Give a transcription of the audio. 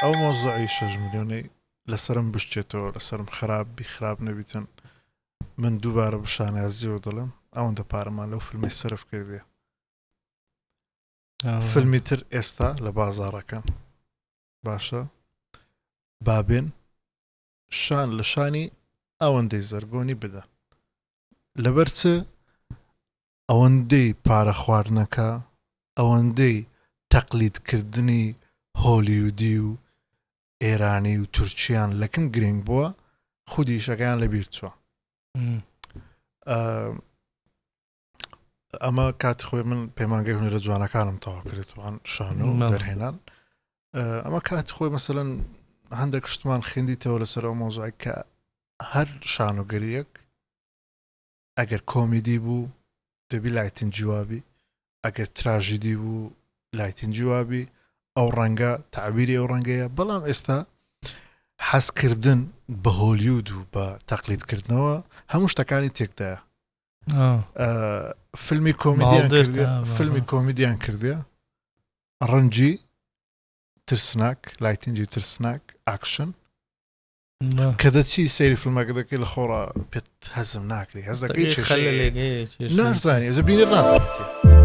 ئەو مۆزوعی 6 ملیۆنەی لەسرم بشتێتەوە لەسرم خراپ نەبیتن من دووبارە بشانازیەوە دەڵم ئەوەندە پارەمان لەو فیلمی سرف کردێ فیلمی تر ئێستا لە بازاڕەکان باشە بابێن شان لە شانی ئەوەندەی زەرگۆنی بدە لەبەر چ ئەوەندەی پارە خواردنەکە ئەوەندەی تەقلیدکردنی هۆلیودی و ئێرانی و تورکیان لەکن گرنگ بووە خودی شەکەیان لەبیر چووە ئەمە کاتی خۆی من پەیمانگەی هونەرە جوانەکانم تەواو کردێتوان شان و دەرهێنان ئەمە کاتی خۆی مەسەلەن هەندێک شتمان خوێندیتەوە لەسەر ئەو مۆزوعی کە هەر شانۆگەریەک ئەگەر کۆمیدی بوو دەبی لایتن جوابی ئەگەر تراژیدی بوو لایتن جوابی ئەو ڕەنگە تعبیری ئەو ڕەنگەیە بەڵام ئێستا حەزکردن بە هۆلیود و بە تەقلیدکردنەوە هەموو شتەکانی تێکدایە فیلمی کۆمیدیان کردێ ڕەنجی ترسناک لایتنجی ترسناک ئاکشن کە دەچی سەیری فیلمەکە دەکەی لە خۆڕە پێت هەزم ناکری هەز دەکەی نازانی ئەزە بینێت نازانێت